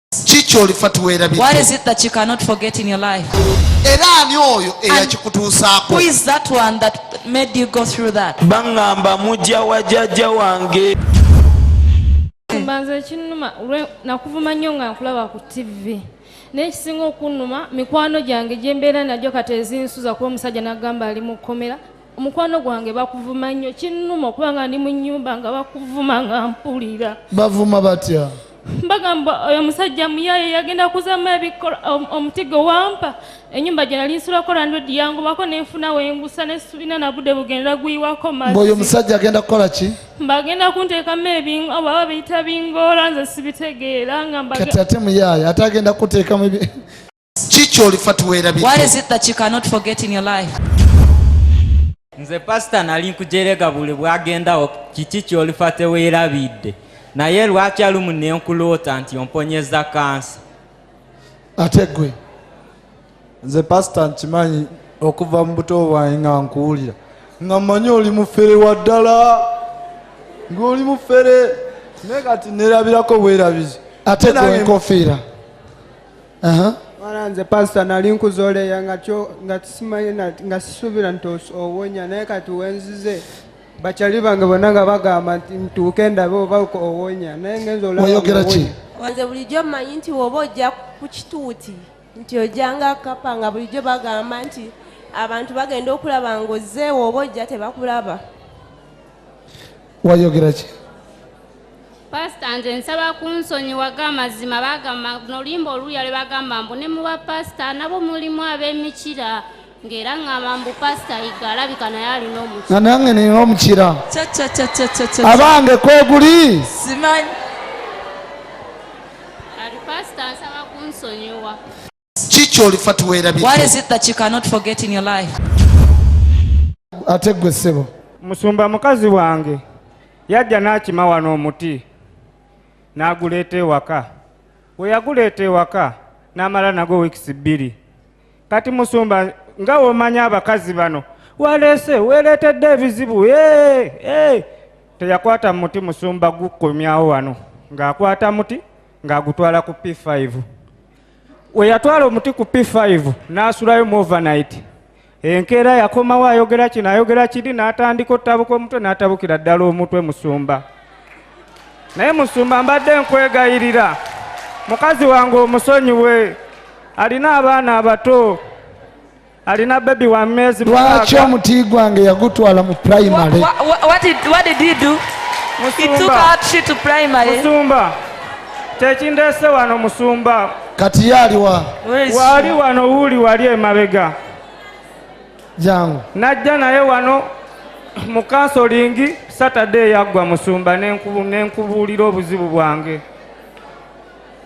What is it that you cannot forget in your life? Who is that one that made you go through that? Mbanze kinuma nakuvuma nnyo nga nkulaba ku TV. N'ekisinga okunnuma mikwano gyange gye mbeera nagyo kati ezinsuza kuba omusajja n'agamba ali mu kkomera. Omukwano gwange bakuvuma nnyo kinnuma okuba nga ndi mu nnyumba nga bakuvuma nga mpulira. Bavuma batya? Bagamba oyo musajja muyaye yagenda kuzama omutigo wampa ennyumba gye nali nsulako landlodi yangobako nenfuna wengusa nesubina na budde bugenda gwiwako mazzi. Oyo musajja agenda kukola ki? Bagenda kunteekamu ebingo baba biyita bingoola nze sibitegeera nga kati ate muyaye ate agenda kuteekamu What is it that you cannot forget in your life? Nze pastor nali nkujerega buli bwagendawo kiki ky'olifa teweerabidde. Naye lwaki alumu nenkulota nti omponyeza kansa. Ate gwe nze pastor nkimanyi okuva mu buto bwange nga nkuwulira nga mmanyi oli mufere wa ddala ng'oli mufere naye kati neerabirako bwerabizi. Ate gwe enkofiira. Nze pastor nali nkuzooleya nga simanyi nga sisuubira nti owonya naye kati wenzize bakyali bange bonna nga bagamba nti ntuuke ndabe oba owonya naye ngenza olawayogera ki? Nze bulijjo mmanyi nti woba ojja ku kituuti nti ojjanga kapa nga bulijjo bagamba nti abantu bagenda okulaba ng'ozze woba ojja tebakulaba. Wayogera ki? Pastor nze nsaba kunsonyiwaga amazima bagamba n'oluyimba oluuya lwe bagamba mbu ne muba pastor nabo mulimu ab'emikira ngera ngamba mbu pastor yiga alabika naye alina omukira. Nange nina omukira. Abange kweguli? Simanyi. Ali pastor nsaba kunsonyiwa. What is it that you cannot forget in your life? Ate gwe ssebo. Musumba mukazi wange yajja n'akima wano omuti n'aguleeta ewaka. We yaguleeta ewaka n'amala nagwo wiikisi 2. Kati musumba nga womanya abakazi bano waleese weereetedde ebizibu teyakwata muti musumba gukomyawo wano ng'akwata muti ng'agutwala ku P5. We yatwala omuti ku P5 n'asulayo mu overnight. Enkeera yakomawo ayogera kino ayogera kiri n'atandika ottabuka omutwe n'atabukira ddala omutwe musumba. Naye musumba mbadde nkwegayirira mukazi wange omusonyiwe alina abaana abato alina baby wa mwezi mukaaga. Lwaki omuti gwange yagutwala mu primary? What did he do? He took out shit to primary. Musumba tekindeese wano musumba kati yaliwa wali wano wuli wali emabega jangu najja naye wano mu kansolingi Saturday yaggwa musumba nenkubuulira obuzibu bwange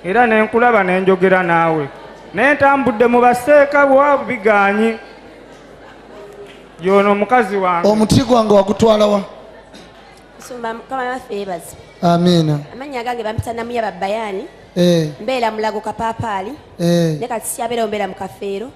era nenkulaba nenjogera naawe naye ntambudde mu baseeka bwabu biganyi yono mukazi wange. Omuti gwange wagutwalawa? Musumba mukama waffe Amina. Amanya gange bampita Namuyaba Bayani. Mbeera Mulago Kapaapaali. Ne kati syabeera mbeera mu Kafeero.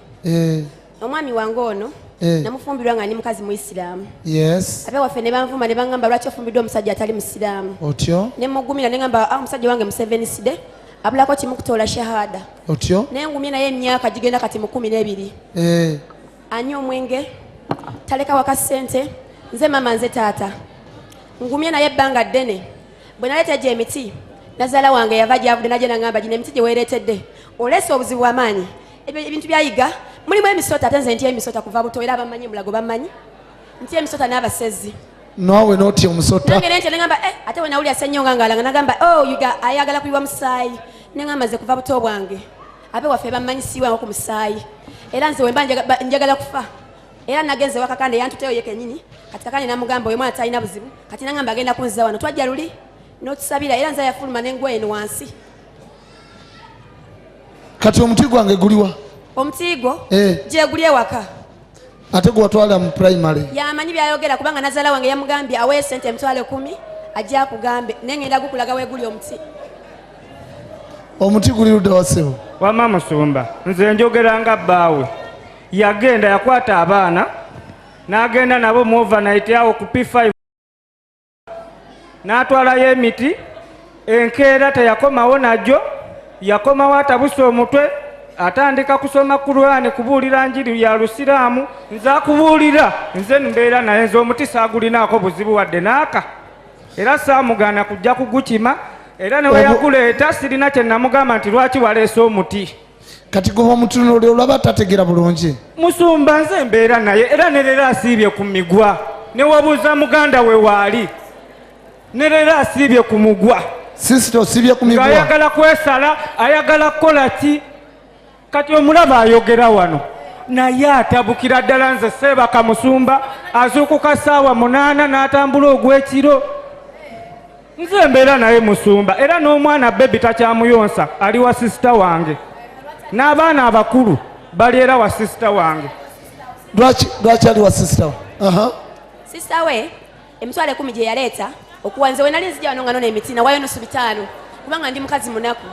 Omwami wange ono namufumbirwa nga ndi mukazi Muisiraamu. Yes. Abe waffe ne banvuma ne bangamba lwaki ofumbiddwa omusajja atali Musiraamu. Otyo. Ne mugumira ne ngamba omusajja wange Museveni side abulako kimu kutoola shahada. Otyo. Ne ngumye naye emyaka gigenda kati mu 12. Anywa omwenge taleka waka ssente nze mama nze taata ngumye naye ebbanga ddene bwe naleeta gye emiti nazaala wange yava gyavudde najja nagamba gino emiti gye weereetedde oleese obuzibu bw'amaanyi ebintu byayiga mulimu emisota ate nze ntya emisota kuva buto era abamanyi Mulago bamanyi ntya emisota n'abasezi naawe n'otya omusota nange nentya nengamba ate we nawulya ssennyonga ngaalanga nagamba yiga ayagala kuyiwa musaayi nengamba nze kuva buto bwange abe waffe bamanyi siiwango ku musaayi era nze wemba njagala kufa era nagenze wakakande yantuteyo ye kenyini kati kakande namugamba oyo mwana talina buzibu kati nangamba agenda kunziza wano twajja luli n'otusabira era nze yafuluma n'engoye eno wansi. Kati omuti gwange guliwa? Omuti gwo gye guli ewaka. Ate gwatwala mu primary? Yamanyi byayogera kubanga nazaala wange yamugambye awe sente emitwalo 10 ajja akugambe nengenda gukulaga weguli omuti. Omuti guli ludda wasebo? Wama musumba nze njogera nga bbaawe yagenda yakwata abaana n'agenda nabo mu overnight awo ku P5 n'atwalayo emiti enkeera teyakomawo najjo yakomawo atabuse omutwe atandika kusoma Kurani kubuulira njiri ya Lusiraamu nze akubuulira nze mbeera naye nze omuti saagulinaako buzibu wadde naaka era saamugana kujja kugukima era ne weyaguleeta sirina kye namugamba nti lwaki waleese omuti kati gwe omutunuulira olaba tategeera bulungi musumba nze mbeera naye era ne leero asiibye ku migwa ne wabuuza muganda we waali ne leero asiibye ku mugwa sisita osiibye ku migwa ng'ayagala kwesala ayagala kukola ki kati omulaba ayogera wano naye atabukira ddala nze Seebaka Musumba azuukuka ssaawa 8 n'atambula ogw'ekiro nze mbeera naye Musumba era n'omwana bebi takyamuyonsa ali wa sisita wange n'abaana abakulu bali era wa sisita wange lwaki ali wa sisita sisita we emitwalo 10 gye yaleeta okuwanze we nali nzija wano nga nona emiti nawayo nusu 5 kubanga ndi mukazi munaku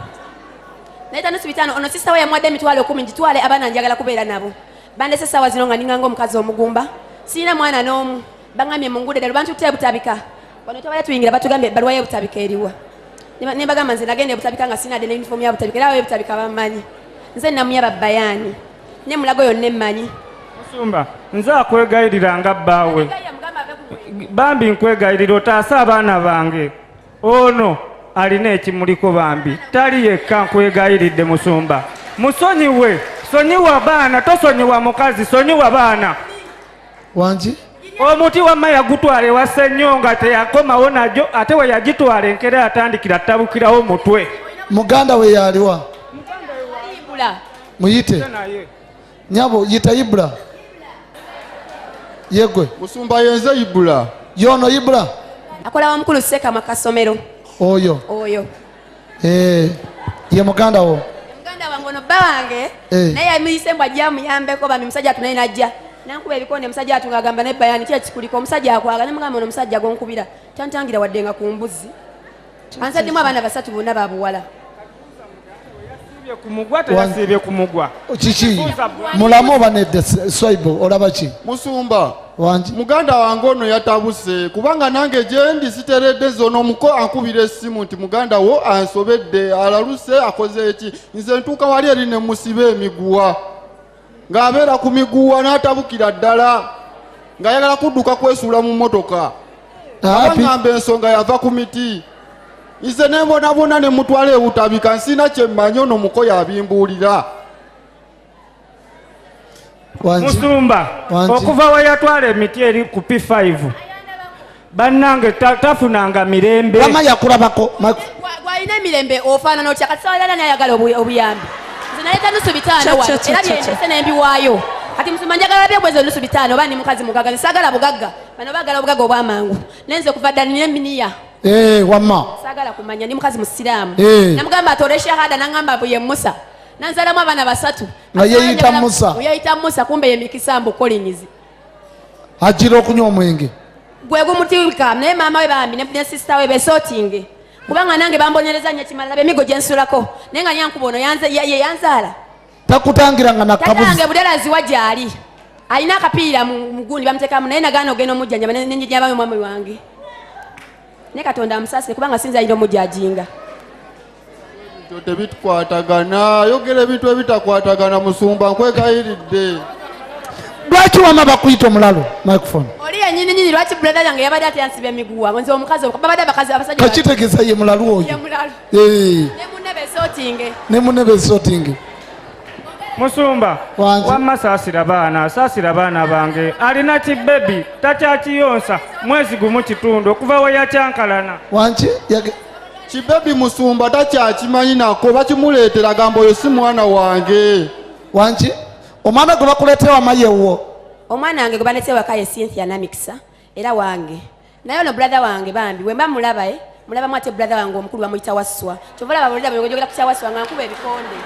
naleeta nusu 5 ono sisita we yamwadde emitwalo 10 ngitwale abaana njagala kubeera nabo bandese essaawa zino nga ninganga omukazi omugumba sirina mwana n'omu baŋŋambye mu nguudo ddala bantu butabika wano tobale tuyingira batugambye ebbaluwa y'ebutabika eriwa ne bagamba nze nagenda ebutabika nga sirina de ne yunifoomu ya butabika era ebutabika bammanyi nze namuyaba bayani ne mulago yonna emmanyi Musumba nze akwegayirira nga bbaawe bambi nkwegayirira otaasa abaana bange ono alina ekimuliko bambi tali yekka nkwegayiridde Musumba musonyiwe sonyiwa baana tosonyiwa mukazi sonyiwa baana wangi omuti wamma yagutwala ewa Ssenyo nga teyakomawo najo ate we yagitwala enkere yatandikira tabukirawo mutwe muganda we yaliwa muyite nyabo yita Ibula yegwe Musumba yenze Ibula yono Ibula akola wa mukulu Seka makasomero oyo ye muganda wo muganda wange ono bba wange naye yamuyise mbw ajja muyambeko bambi musajja atunaye najja nankuba ebikonde musajja atunga agamba ne bayani ki ekikuliko omusajja akwaga ne mugamba ono omusajja gonkubira tantangira wadde nga ku mbuzi ansaddemu abaana 3 bonna babuwala teyasiibye ku mugwa kiki mulamu oba nedde Swaibo olaba ki Musumba wangi muganda wange ono yatabuse kubanga nange gyendi siteredde zono omuko ankubira essimu nti muganda wo ansobedde alaluse akoze eki nze ntuuka wali eri ne musiba emiguwa ng'abeera ku miguwa n'atabukira ddala ng'ayagala kudduka kwesuula mu mmotoka abangambe ensonga yava ku miti nze ne mbonabona ne mutwala ebutabika nsina kye mmanyi ono muko yabimbuulira Musumba okuva we yatwala emiti eri ku P5 bannange tafunanga mirembe mama yakulabako gwalina emirembe ofaanana otya kati sawalala nayagala obuyambi nze naleeta nusu 5 wano era byendese nembiwaayo kati Musumba njagala byebwezo nusu 5 oba ndi mukazi mugagga nsaagala bugagga bano baagala obugagga obwamangu nenze okuva ddala nina eminiya wamma saagala kumanya ndi mukazi musiraamu namugamba atole shahada nangamba ye Musa nanzalamu abaana 3 nga yeyita Musa yeyita Musa kumbe ye Mikisambu Collins ajira okunywa omwenge gwe gumutika naye maama we bambi ne sister we besotinge kubanga nange bambonyereza nnyo kimala bemigo gye nsulako naye nga nyankuba ono yanzaala takutangiranga nakabuzi tatange budalazi wa gyali alina akapiira mu gundi bamuteekamu naye nagaana ogenda omujjanjaba nenjijabame mwami wange ne Katonda amusaasire kubanga sinza ayina omujjajinga tebitukwatagana yogera ebintu ebitakwatagana Musumba nkwegayiridde lwaki wama bakuyita omulalo microphone oli yenyininyini lwaki brother yange yabadde ate yansiba emiguwa nze omukazi babadde abasajja kakitegeza ye mulalo oyo ne munne besotinge Musumba wamma saasira baana bange alina kibebi takyakiyonsa mwezi gumu kitundu okuva we yakyankalana wanki kibebi Musumba takyakimanyi nako bakimuleetera gamba oyo si mwana wange wanki omwana gwe bakuleetera wamayewo omwana wange gwe baneetera waka ye Cynthia Namikisa era wange naye ono brother wange bambi bwe mba mulabamu ate brother wange omukulu bamuyita Waswa kyova olaba bulira bweyogera ku kya Waswa nga nkuba ebikonde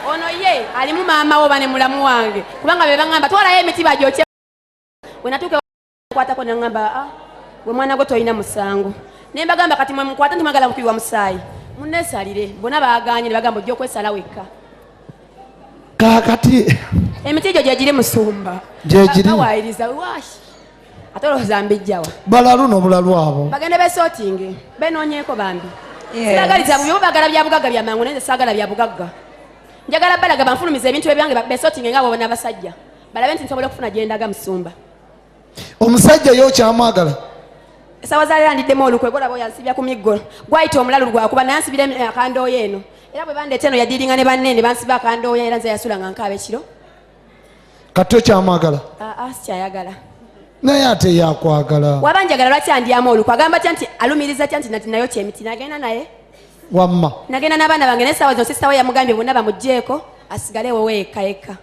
ono ye alimu maama wo bane mulamu wange kubanga be bangamba twalayo emiti bajokye we natuuka nkwatako nangamba we mwana gwe toyina musango ne mbagamba kati mwe mukwata ntimwagala mukubibwa musaayi munneesalire bonna baaganye ne bagamba ojja okwesala wekka kakati emiti egyo gyegiri Musumba gyegiriwayiriza washi ate olowooza mbijjawa balalu n'obulalu abo bagende besotinge benoonyeeko bambi Sibagaliza mu bagala bya bugagga bya mangu nze sagala bya bugagga. Njagala balaga banfulumiza ebintu ebyange besotinge nga bona abasajja. Balabe nti nsobola okufuna gyendaga musumba. Omusajja yo kyamwagala. Esawa zalira ndiddemu olukwe golabo yansibya ku miggo. Gwayita omulalu gwakuba nansibira akandooyo eno. Era bwe bandeeta eno yadiringa ne bannene bansiba akandooyo era nze yasula nga nkaaba ekiro. Kati kyamwagala. Sikyayagala. Naye ate yakwagala. Wabanjagala lwaki andyamu olukwe agamba tya nti alumiriza tya nti nayo kyemiti nagenda naye. Wamma. Nagenda n'abaana bange n'essaawa zino sisita we yamugambye bonna bamugjeeko asigale wowe eka.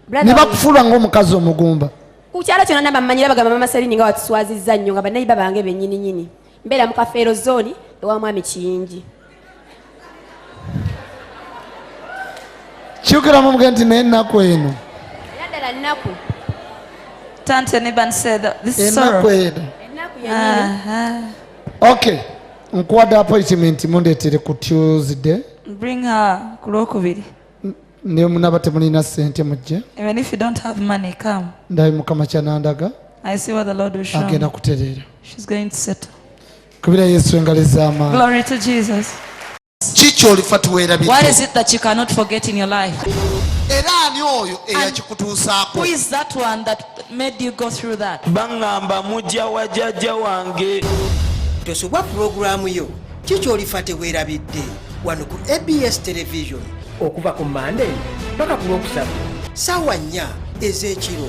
Ne bakufulwa ng'omukazi omugumba. Ku kyalo kyonna nabamanyira bagamba mama Serini nga watuswazizza nnyo nga bannayiba bange bennyini nyini. Mbeera mu Kafeero zooni ewa mwami Kiyingi. Kyukira mu mugenti naye ennaku eno. Yaddala nnaku. Tante Niban said that this is sorrow. Ennaku eno. Ennaku yennyini. Okay. Nkuwadde appointment mundeetere ku Tuesday. Bring her ku Lwokubiri. Ne munaba temulina ssente mujje. Even if you don't have money, come. Ndabe Mukama kyanandaga. I see what the Lord will show. Agenda kutereera. She's going to settle. Kubira Yesu engalo ez'amaanyi. Glory to Jesus. Kiki olifa tuweerabidde? What is it that you cannot forget in your life? Era ani oyo eyakikutuusaako? Who is that one that made you go through that? Bangamba mujja wa jjajja wange. Tosubwa programu yo kiki olifa teweerabidde wano ku ABS television okuva ku Monday paka ku Lwokusatu ssaawa 4 ez'ekiro.